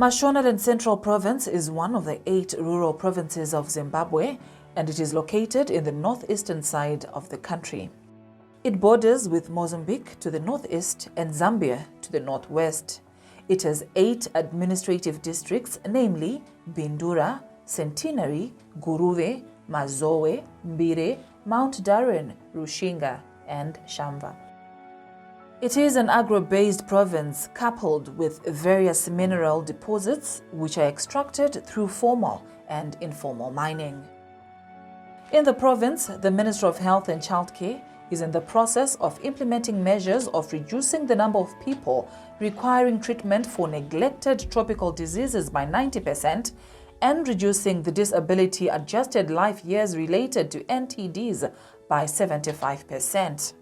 Mashonaland Central Province is one of the 8 rural provinces of Zimbabwe, and it is located in the northeastern side of the country. It borders with Mozambique to the northeast and Zambia to the northwest. It has 8 administrative districts, namely Bindura, Centenary, Guruve, Mazowe, Mbire, Mount Darren, Rushinga, and Shamva. It is an agro-based province coupled with various mineral deposits which are extracted through formal and informal mining. In the province, the Minister of Health and Childcare is in the process of implementing measures of reducing the number of people requiring treatment for neglected tropical diseases by 90% and reducing the disability-adjusted life years related to NTDs by 75%.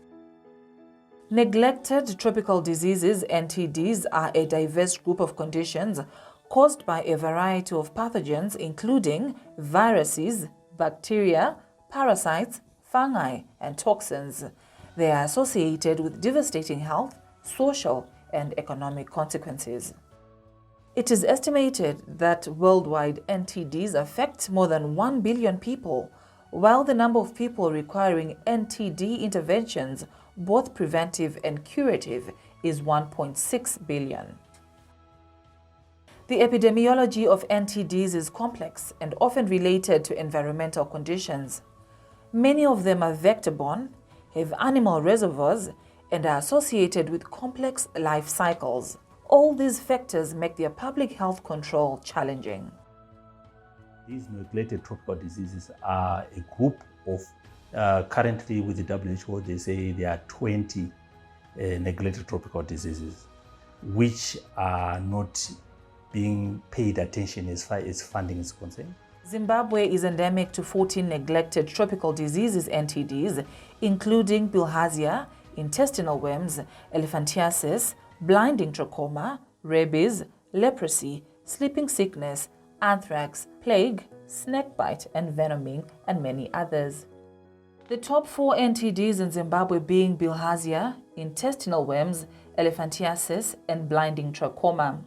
Neglected tropical diseases, NTDs, are a diverse group of conditions caused by a variety of pathogens including viruses, bacteria, parasites, fungi, and toxins. They are associated with devastating health, social, and economic consequences. It is estimated that worldwide NTDs affect more than 1 billion people, while the number of people requiring NTD interventions, both preventive and curative, is 1.6 billion. The epidemiology of NTDs is complex and often related to environmental conditions. Many of them are vector-borne, have animal reservoirs, and are associated with complex life cycles. All these factors make their public health control challenging. These neglected tropical diseases are a group of, currently with the WHO, they say there are 20 neglected tropical diseases, which are not being paid attention as far as funding is concerned. Zimbabwe is endemic to 14 neglected tropical diseases, NTDs, including bilharzia, intestinal worms, elephantiasis, blinding trachoma, rabies, leprosy, sleeping sickness, anthrax, plague, snakebite and venoming, and many others. The top 4 NTDs in Zimbabwe being bilharzia, intestinal worms, elephantiasis, and blinding trachoma.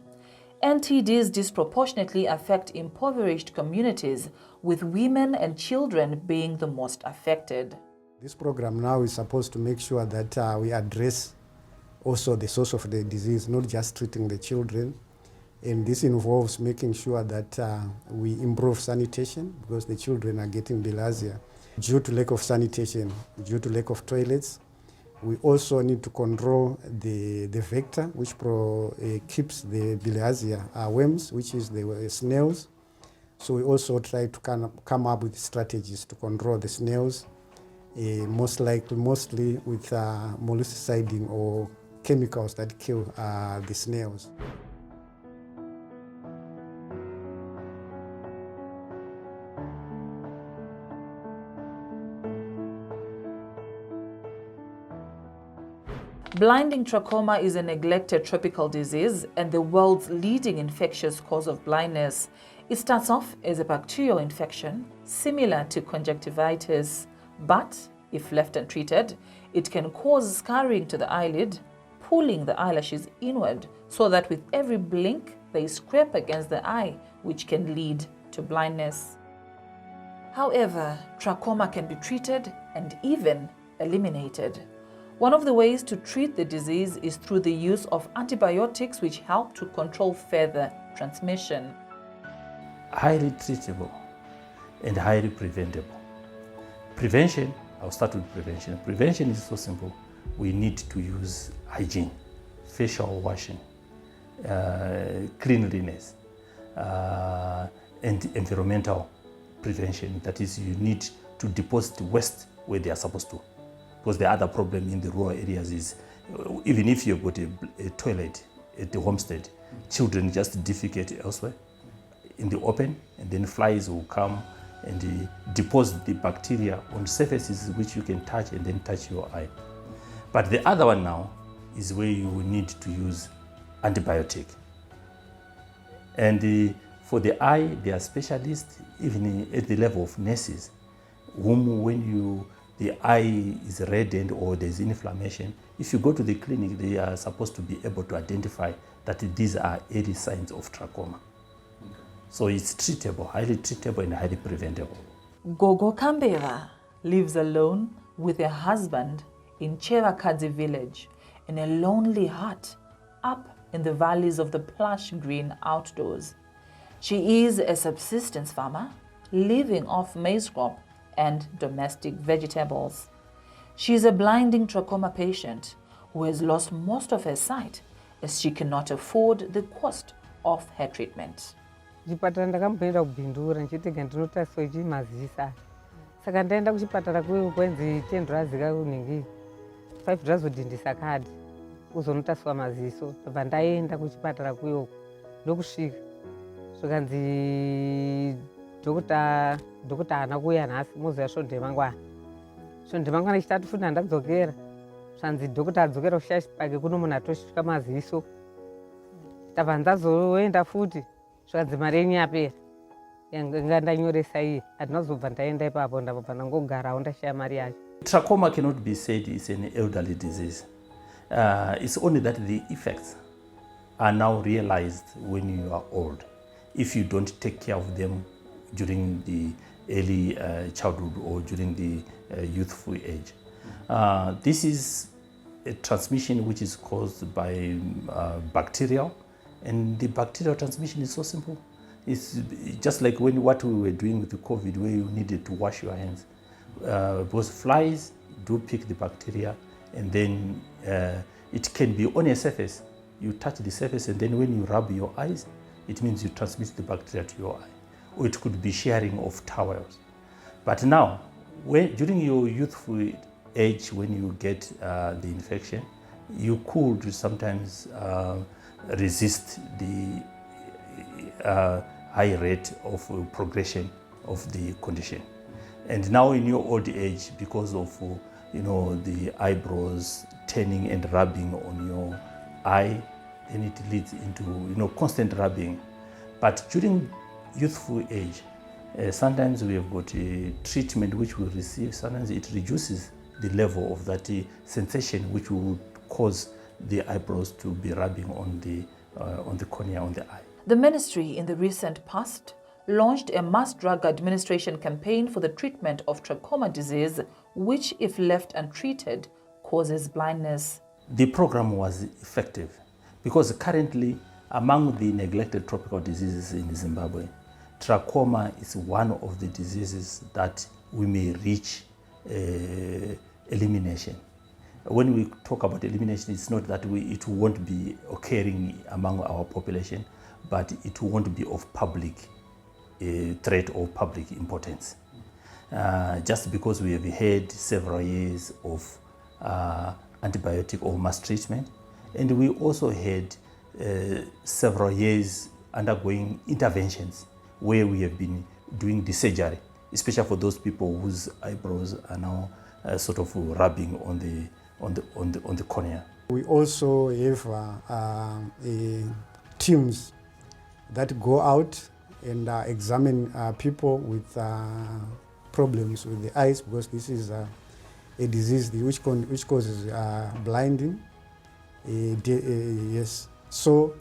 NTDs disproportionately affect impoverished communities, with women and children being the most affected. This program now is supposed to make sure that we address also the source of the disease, not just treating the children. And this involves making sure that we improve sanitation, because the children are getting bilharzia due to lack of sanitation, due to lack of toilets. We also need to control the vector, which keeps the bilharzia worms, which is the snails. So we also try to come up with strategies to control the snails, mostly with mollusciciding or chemicals that kill the snails. Blinding trachoma is a neglected tropical disease and the world's leading infectious cause of blindness. It starts off as a bacterial infection similar to conjunctivitis, but if left untreated, it can cause scarring to the eyelid, pulling the eyelashes inward so that with every blink they scrape against the eye, which can lead to blindness. However, trachoma can be treated and even eliminated. One of the ways to treat the disease is through the use of antibiotics, which help to control further transmission. Highly treatable and highly preventable. Prevention, I'll start with prevention. Prevention is so simple. We need to use hygiene, facial washing, cleanliness, and environmental prevention. That is, you need to deposit waste where they are supposed to. Because the other problem in the rural areas is, even if you've got a toilet at the homestead, children just defecate elsewhere in the open, and then flies will come and deposit the bacteria on surfaces which you can touch and then touch your eye. But the other one now is where you need to use antibiotic. And for the eye, there are specialists, even at the level of nurses, whom when the eye is reddened or there's inflammation, if you go to the clinic, they are supposed to be able to identify that these are early signs of trachoma. So it's treatable, highly treatable and highly preventable. Gogo Kambera lives alone with her husband in Chevakadzi village in a lonely hut up in the valleys of the plush green outdoors. She is a subsistence farmer living off maize crop and domestic vegetables. She is a blinding trachoma patient who has lost most of her sight as she cannot afford the cost of her treatment. Chipatara ndakamboenda kubhindura ndichitega ndinotariswa ichimazisa. Saka ndaenda kuchipatara kwenzi $10 kaunhingi 5 zvazodhindisa kadi uzonotariswa maziso. Ndobva ndaenda kuchipatara kuyoko ndokusvika zvikanzi dhokota haana kuuya nhasi mozoya svonde mangwana. Svonde mangwana chitatu futi handadzokera zvanzi dhokota adzokera kushashipake kuno munhu atosvika maziso. Ndabva ndazoenda futi zvikanzi mari yenyu yapera yanga ndanyoresa iye handinazobva ndaenda ipapo ndabva ndangogarawo ndashaya mari yacho. Trachoma cannot be said is an elderly disease. It's only that the effects are now realized when you are old, if you don't take care of them during the early childhood or during the youthful age. This is a transmission which is caused by bacterial, and the bacterial transmission is so simple. It's just like what we were doing with the COVID, where you needed to wash your hands. Because flies do pick the bacteria, and then it can be on a surface. You touch the surface, and then when you rub your eyes, it means you transmit the bacteria to your eye. Or it could be sharing of towels. But now, during your youthful age, when you get the infection, you could sometimes resist the high rate of progression of the condition. And now in your old age, because of the eyebrows turning and rubbing on your eye, then it leads into constant rubbing. But during youthful age, sometimes we have got a treatment which we receive. Sometimes it reduces the level of that sensation which would cause the eyebrows to be rubbing on the cornea, on the eye. The ministry in the recent past launched a mass drug administration campaign for the treatment of trachoma disease, which, if left untreated, causes blindness. The program was effective because currently, among the neglected tropical diseases in Zimbabwe, trachoma is one of the diseases that we may reach elimination. When we talk about elimination, it's not that it won't be occurring among our population, but it won't be of public threat or public importance. Just because we have had several years of antibiotic or mass treatment, and we also had several years undergoing interventions where we have been doing the surgery, especially for those people whose eyebrows are now sort of rubbing on the cornea. We also have teams that go out and examine people with problems with the eyes, because this is a disease which causes blinding. Yes. So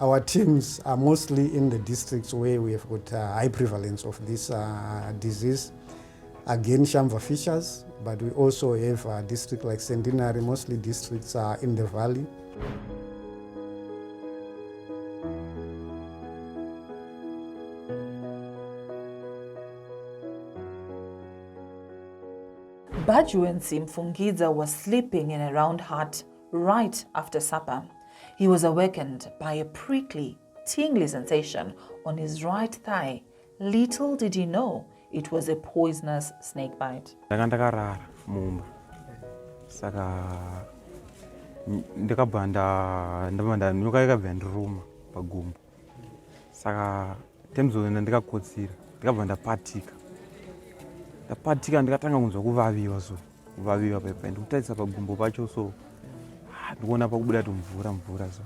our teams are mostly in the districts where we have got high prevalence of this disease. Again, Shamva Fishers, but we also have a district like Centenary. Mostly districts are in the valley. Bajuensi Mfungidza was sleeping in a round hut right after supper. He was awakened by a prickly, tingly sensation on his right thigh. Little did he know it was a poisonous snake bite. Ndakarara mumba. Saka ndikabanda ndikabva ndiruma pagumbo. Saka temzona ndikakotsira. Ndikabva ndapatika. Ndapatika ndikatanga kunzwa kuvaviwa pepa ndikutarisa pagumbo pacho so ndikuona pakubuda mvura so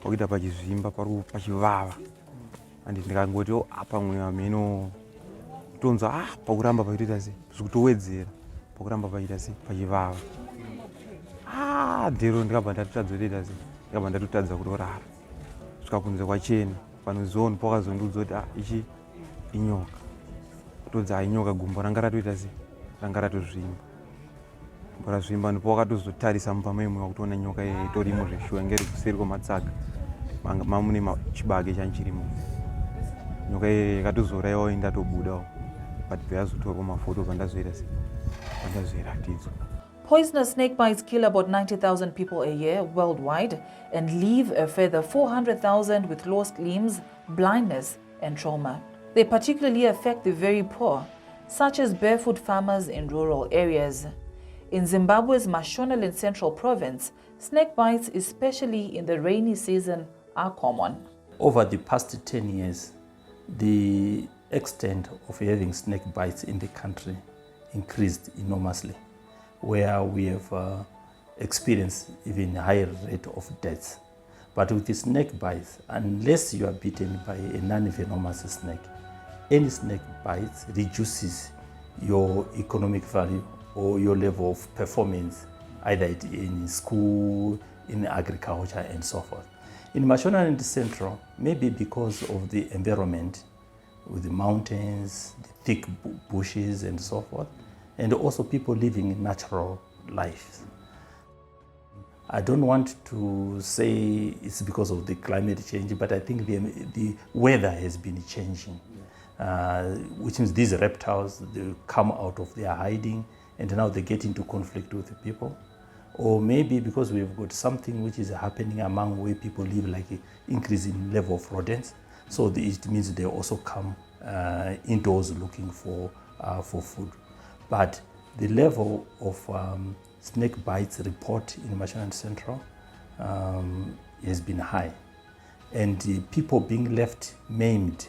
pakuita pachizvimba pachivava andi ndikangoti apa mweya wameno kutonzwa pakuramba pachiita sei zviri kutowedzera pakuramba pachiita sei pachivava dhero ndikabva ndatotadza kuita sei, ndikabva ndatotadza kutorara kusvika kunze kwachena panozoni pakazondiudza kuti ichi inyoka. Kutodza inyoka, gumbo ranga ratoita sei, ranga ratozvimba. Gumbo razvimba ndipo wakatozotarisa mupama imwe wakutoona nyoka itorimo zveshuwa ngeri kuseri kwematsaga mamune chibage chanchirimo. Nyoka yakatozouraiwa indatobudawo, but payazotorwa mafoto pandazoita sei, pandazoratidzwa. Poisonous snake bites kill about 90,000 people a year worldwide and leave a further 400,000 with lost limbs, blindness, and trauma. They particularly affect the very poor, such as barefoot farmers in rural areas. In Zimbabwe's Mashonaland Central Province, snake bites, especially in the rainy season, are common. Over the past 10 years, the extent of having snake bites in the country increased enormously, where we have experienced even higher rate of deaths. But with the snake bites, unless you are bitten by a non-venomous snake, any snake bites reduces your economic value or your level of performance, either in school, in agriculture, and so forth. In Mashonaland Central, maybe because of the environment with the mountains, the thick bushes, and so forth, and also people living natural lives. I don't want to say it's because of the climate change, but I think the weather has been changing, which means these reptiles, they come out of their hiding and now they get into conflict with the people. Or maybe because we've got something which is happening among where people live, like an increase in level of rodents. So it means they also come indoors looking for food. But the level of snake bites report in Mashonaland Central has been high. And people being left maimed,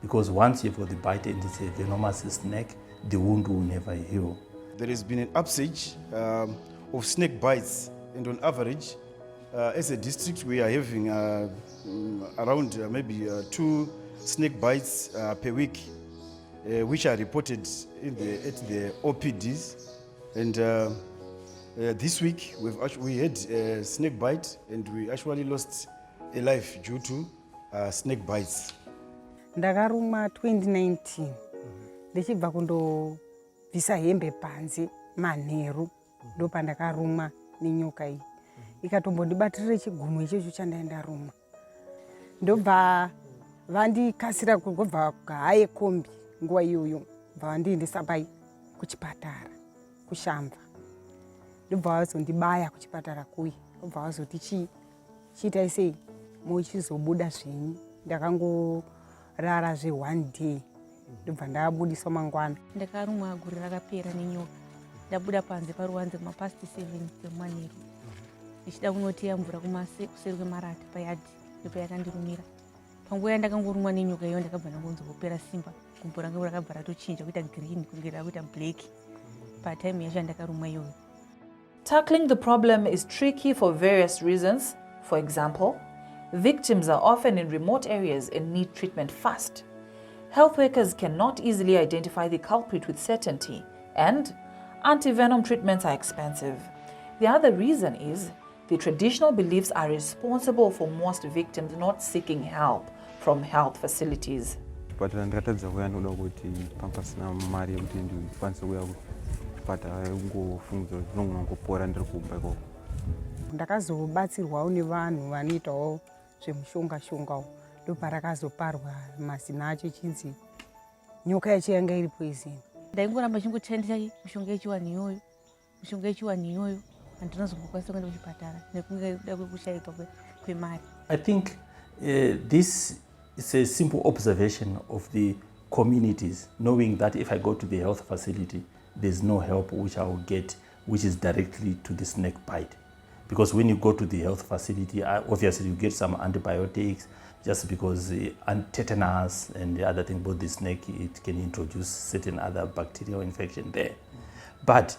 because once you've got the bite and it's a venomous snake, the wound will never heal. There has been an upsurge of snake bites, and on average, as a district, we are having around maybe 2 snake bites per week, which are reported at the OPDs. And this week, we had a snake bite, and we actually lost a life due to snake bites. Ndakarumwa 2019 ndichibva kundobvisa hembe panze manheru ndopandakarumwa nenyoka iyi ikatombondibatirire chigumo ichocho chandaenda rumwa ndobva vandikasira kugobva kuhaye kombi nguva iyoyo bva vandiendesa pai kuchipatara kushamva ndobva vazondibaya kuchipatara kuye ndobva vazoti chiitai sei muchizobuda zvenyu ndakangorara zve1 day ndobva ndabudiswa mangwana. Ndakarumwa guru rakapera nenyoka. Ndabuda panze paruwanze mapast 7 dzemanheru. Ndichida kunoteya mvura kuseri kwemarata payadhi ndopayakandirumira. Panguva yandakangorumwa nenyoka iyo ndakabva ndangonzopera simba. Gumbo rangu rakabva ratochinja kuita green kusvikira kuita black. Patime yacho yandakarumwa iyoyo. Tackling the problem is tricky for various reasons. For example, victims are often in remote areas and need treatment fast. Health workers cannot easily identify the culprit with certainty, and anti-venom treatments are expensive. The other reason is the traditional beliefs are responsible for most victims not seeking help from health facilities. Chipatara ndakatadza kuya ndoda kuti pasina mari yekuti ndikwanise kuya kuchipatara ungofungudza kuti ndinogona kupora ndiri kumba ikoko. Ndakazobatsirwawo nevanhu vanoitawo zvemushonga-shongawo ndoparakazoparwa mazina acho chinzi nyoka yacho yanga iri poison. Ndaingoramba chingotendesa mishonga yechiwanhu iyoyo handinazongokwanisa kuenda kuchipatara nekunge kuda kwekushayikwa kwemari. I think this is a simple observation of the communities, knowing that if I go to the health facility, there's no help which I will get, which is directly to the snake bite. Because when you go to the health facility, obviously you get some antibiotics, just because tetanus and the other thing about the snake, it can introduce certain other bacterial infection there. But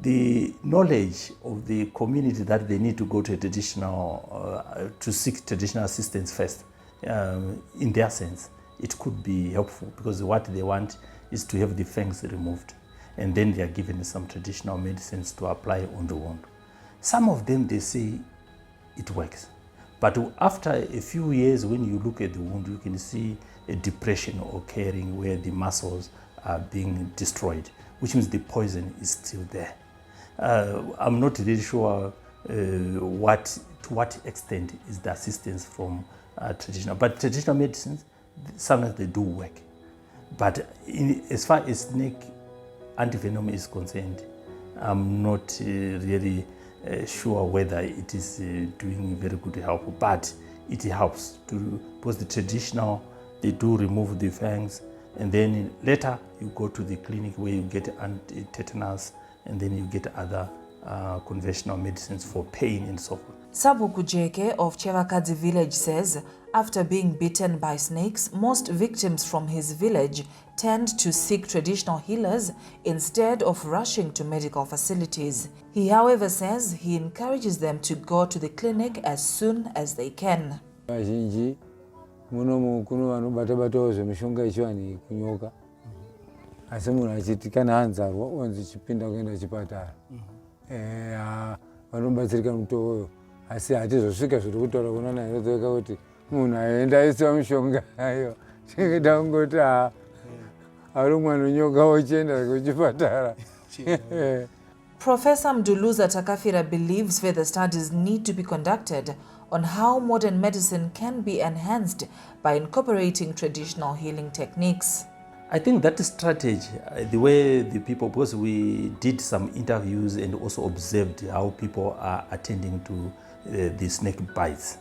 the knowledge of the community that they need to go to a traditional, to seek traditional assistance first, in their sense, it could be helpful, because what they want is to have the fangs removed, and then they are given some traditional medicines to apply on the wound. Some of them, they say it works. But after a few years, when you look at the wound, you can see a depression occurring where the muscles are being destroyed, which means the poison is still there. I'm not really sure to what extent is the assistance from traditional. But traditional medicines, sometimes they do work. But as far as snake antivenom is concerned, I'm not really sure whether it is doing very good help, but it helps because the traditional, they do remove the fangs, and then later you go to the clinic where you get anti-tetanus, and then you get other conventional medicines for pain and so forth. Sabu Kujeke of Chevakadzi village says after being bitten by snakes, most victims from his village tend to seek traditional healers instead of rushing to medical facilities. He, however, says he encourages them to go to the clinic as soon as they can. Vazhinji munomu kuno vanobata-batawo zvemishonga yechivanhu kunyoka, asi munhu achiti kana anzarwa wanzi chipinda kuenda chipatara vanobatsirika mutowoyo, asi hatizosvika zviri kutaura kuna naizodzoka kuti munhu aenda aisiwa mishonga ayo chingida kungoti arumwa nonyoka wochienda kuchipatara. Professor Mduluza Takafira believes further studies need to be conducted on how modern medicine can be enhanced by incorporating traditional healing techniques. I think that strategy, the way the people, because we did some interviews and also observed how people are attending to the snake bites,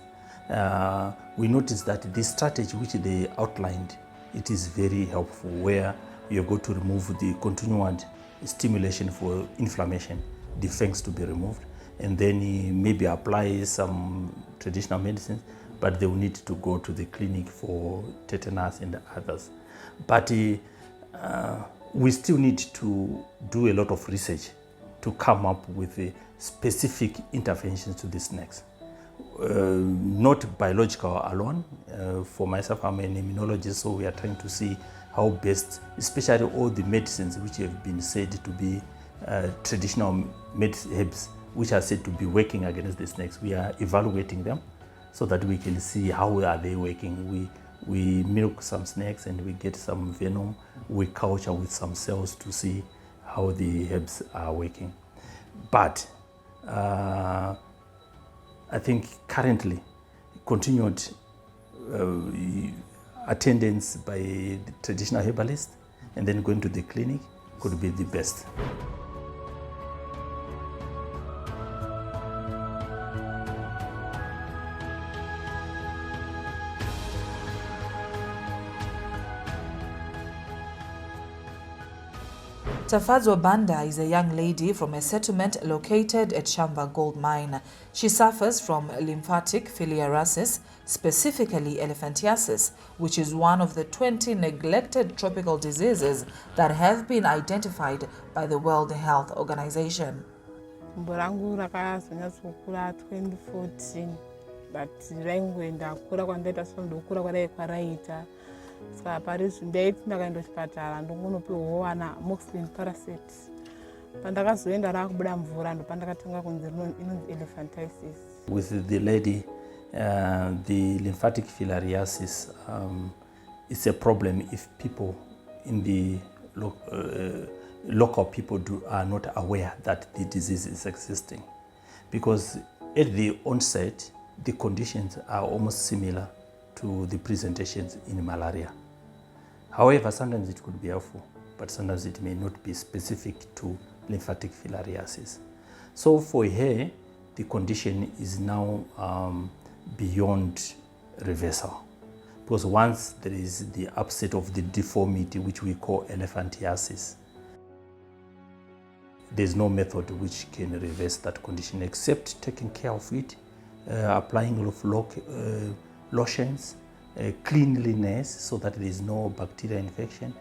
we noticed that the strategy which they outlined, it is very helpful, where you go to remove the continued stimulation for inflammation, the fangs to be removed, and then maybe apply some traditional medicines, but they will need to go to the clinic for tetanus and others. But we still need to do a lot of research to come up with specific interventions to the snakes. Not biological alone. For myself, I'm an immunologist, so we are trying to see how best, especially all the medicines which have been said to be traditional herbs, which are said to be working against the snakes. We are evaluating them so that we can see how are they working. We milk some snakes and we get some venom. We culture with some cells to see how the herbs are working. But I think currently continued attendance by the traditional herbalist and then going to the clinic could be the best. Tafadzwa Banda is a young lady from a settlement located at Shamba Gold Mine. She suffers from lymphatic filariasis, specifically Elephantiasis, which is one of the 20 neglected tropical diseases that have been identified by the World Health Organization. Mborangu rakazonyatsokura 2014, but raingoenda kukura kwandaita sondokura kwadai kwaraita. Saka parizvi ndaiti ndakaenda kuchipatara ndongonopiwa amoxicillin parasites. Pandakazoenda rakubuda mvura ndopandakatanga kunzi inonzi elephantiasis. With the lady, the lymphatic filariasis is a problem if people in the local people are not aware that the disease is existing. Because at the onset, the conditions are almost similar to the presentations in malaria. However, sometimes it could be helpful, but sometimes it may not be specific to lymphatic filariasis. So for her, the condition is now beyond reversal. Because once there is the upset of the deformity, which we call elephantiasis, there's no method which can reverse that condition except taking care of it, applying a lot of lotions, cleanliness so that there is no bacterial infection,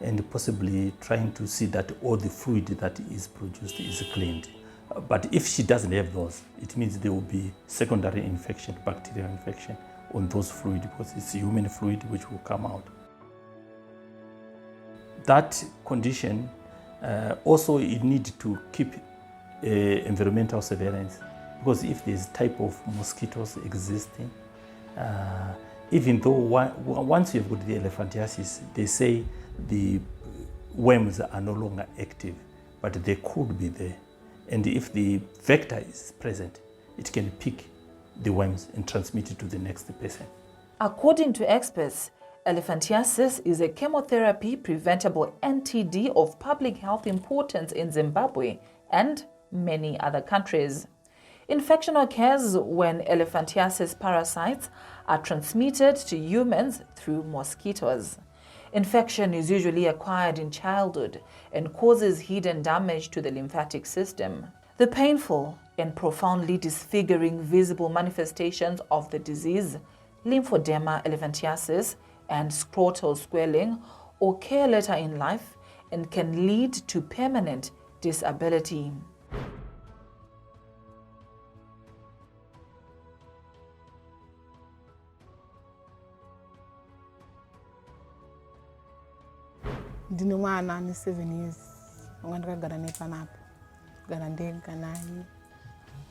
and possibly trying to see that all the fluid that is produced is cleaned. But if she doesn't have those, it means there will be secondary infection, bacterial infection on those fluid, because it's human fluid which will come out. That condition also, you need to keep environmental surveillance Because if there's type of mosquitoes existing, even though once you've got the elephantiasis, they say the worms are no longer active, but they could be there. And if the vector is present, it can pick the worms and transmit it to the next person. According to experts, elephantiasis is a chemotherapy preventable NTD of public health importance in Zimbabwe and many other countries. Infection occurs when elephantiasis parasites are transmitted to humans through mosquitoes. Infection is usually acquired in childhood and causes hidden damage to the lymphatic system. The painful and profoundly disfiguring visible manifestations of the disease, lymphedema elephantiasis and scrotal swelling, occur later in life and can lead to permanent disability. Ndine mwana ane 7 years wanga ndakagara nepanapa kugara ndega naye.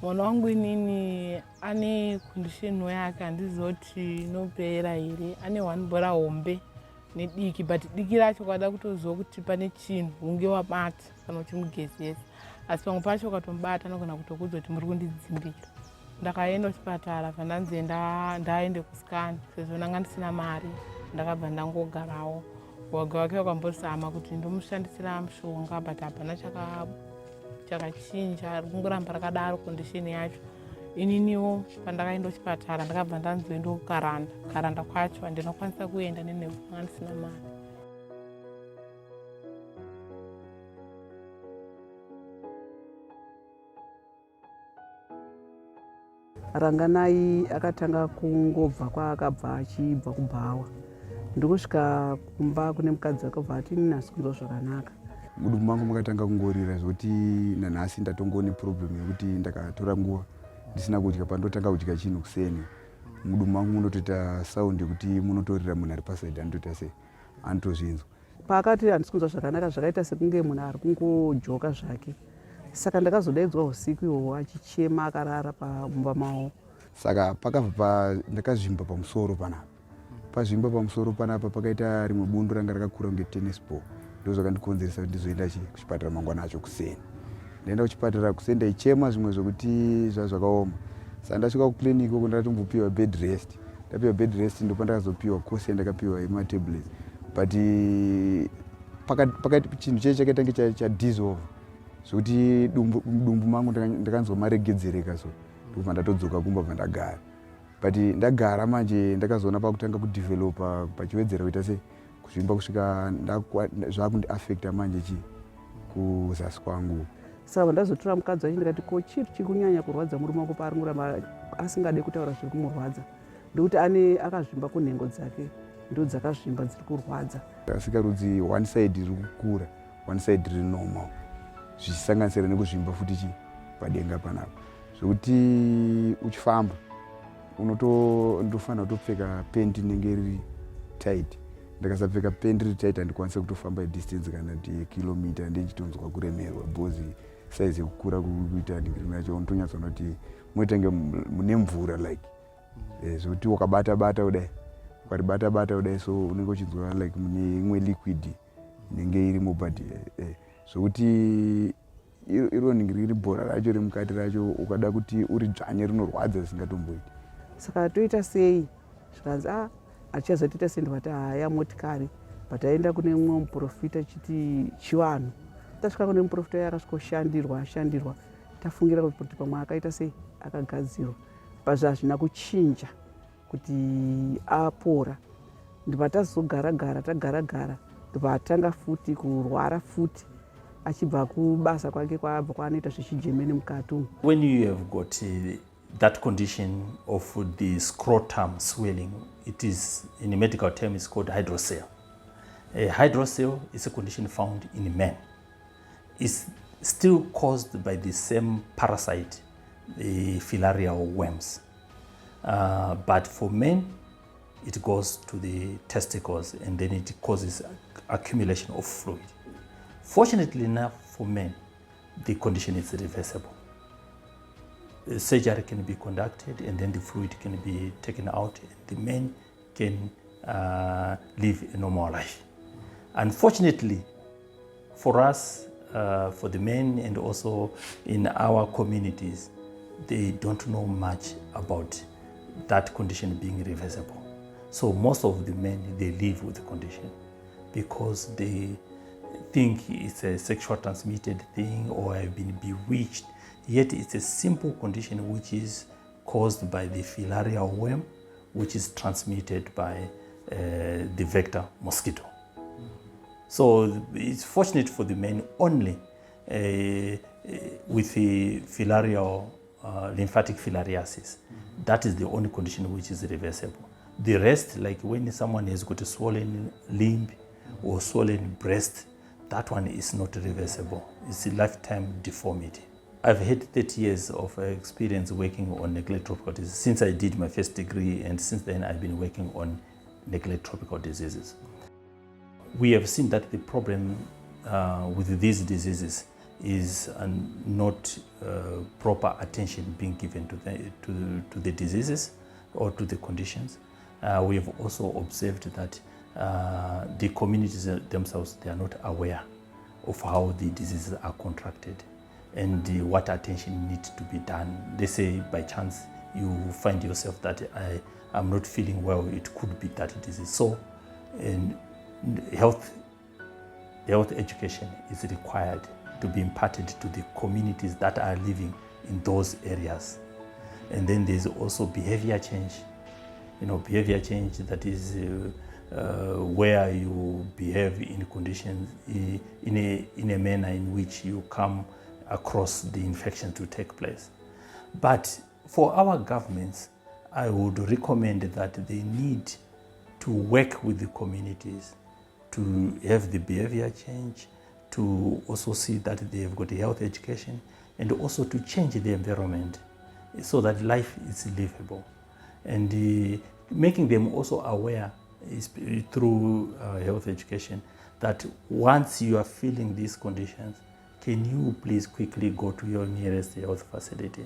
Mwana wangu inini ane condition yake handizoti inopera here. Ane one bhora hombe nediki, but diki racho kwada kutoziva kuti pane chinhu hunge wabata kana uchimugezesa, asi pamwe pacho ukatomubata anogona kutokudza kuti muri kundidzimbira. Ndakaenda kuchipatara pandanzi ndaende kuscan, sezvo ndanga ndisina mari ndakabva ndangogarawo. Waga wake wakambozama kuti ndomushandisira mushonga, but hapana chakachinja, kungoramba rakadaro condition yacho. Ininiwo pandakaenda kuchipatara ndakabva ndanzoenda kukaranda kwacho handinokwanisa kuenda nenheu ndanga ndisina mari. Ranganai akatanga kungobva kwaakabva achibva kubhawa. Ndokusvika kumba kune mukadzi akabva ati nhasi kunzwa zvakanaka. Mudumbu mangu makatanga kungorira zvekuti nanhasi ndatongone problem yekuti ndakatora nguva ndisina kudya, pandotanga kudya chinhu kuseni mudumbu mangu munotoita sound yekuti munotorira munhu ari pasaidi anotoita sei anotozvinzwa. Paakati handisi kunzwa zvakanaka zvakaita sekunge munhu ari kungojoka zvake. Saka ndakazodaidzwa usiku ihwohwo achichema akarara pamumba mavo. Saka pakabva ndakazvimba pamusoro panapa. Pazvimba pamusoro panapa pakaita rimwe bundo ranga rakakura kunge tennis ball. Ndo zvakandikonzeresa kuti ndizoenda kuchipatara mangwana acho kuseni. Ndaenda kuchipatara kuseni ndaichema zvimwe zvokuti zvakaoma. Saka ndasvika kuclinic uko ndakatombopiwa bed rest. Ndapiwa bed rest ndo pandakazopiwa course yandakapiwa yematablets. But pakati chinhu cheche chakaita chadissolve zvokuti dumbu mangu ndakanzomaregedzereka so ndobva ndatodzoka kumba bva ndagara. But ndagara manje ndakazoona pakutanga kudevelopa pachiwedzera kuita sei kuzvimba kusvika zvakundiaffecta manje kuzasi kwangu. Saka ndazotora mukadzi wacho ndikati ko chiri chikunyanya kurwadza murume wako paari kuramba asingade kutaura zviri kumurwadza, ndokuti akazvimba kunhengo dzake ndo dzakazvimba dziri kurwadza. Asikarudzi one side riri kukura one side riri normal, zvichisanganisira nekuzvimba futi padenga panapa, zvokuti uchifamba ndofanira kutopfeka pendi inenge riri tight. Ndakasapfeka pendi riri tight handikwanisa kutofamba distance kana kuti kilomita ndechitonzwa kuremerwa because size yekukura kuita ndingiri nacho unotonyatsoona kuti muitange mune mvura like zvokuti wakabata kudai ukaribata kudai so unenge uchinzwa like mune imwe liquid inenge irimo but zvokuti iro ndingiri bhora racho remukati racho ukada kuti uridzvanye rinorwadza risingatomboiti. Saka toita sei zvikanzi achichazotoita sendwati haya motikari, but aenda kune mumwe muprofita achiti chivanhu. Tasvika kune muprofita uya akasvika ashandirwa tafungira kuti pamwe akaita sei akagadzirwa, but hazvina kuchinja kuti apora. Ndibva tagara ndibva atanga futi kurwara futi achibva kubasa kwake kwaabva kwaanoita zvichijemene mukati umu. When you have got that condition of the scrotum swelling, it is, in a medical term, it's called hydrocell. Hydrocell is a condition found in men. It's still caused by the same parasite, the filarial worms. But for men, it goes to the testicles and then it causes accumulation of fluid. Fortunately enough for men, the condition is reversible. surgery can be conducted, and then the fluid can be taken out, and the man can live a normal life. Unfortunately, for us, for the men and also in our communities, they don't know much about that condition being reversible. So most of the men, they live with the condition because they think it's a sexual transmitted thing or have been bewitched. Yet it's a simple condition which is caused by the filarial worm, which is transmitted by the vector mosquito. So it's fortunate for the men only with the filarial lymphatic filariasis. That is the only condition which is reversible. The rest, like when someone has got a swollen limb or swollen breast, that one is not reversible. It's a lifetime deformity. I've had 30 years of experience working on neglect tropical diseases since I did my first degree, and since then I've been working on neglect tropical diseases. We have seen that the problem with these diseases is not proper attention being given to the diseases or to the conditions. We have also observed that the communities themselves, they are not aware of how the diseases are contracted and what attention needs to be done. They say by chance you find yourself that I'm not feeling well, it could be that disease. So health education is required to be imparted to the communities that are living in those areas. And then there's also behavior change. Behavior change, that is where you behave in conditions in a manner in which you come across the infection to take place. But for our governments, I would recommend that they need to work with the communities to have the behavior change, to also see that they have got a health education, and also to change the environment so that life is livable. And making them also aware is through health education that once you are feeling these conditions, can you please quickly go to your nearest health facility?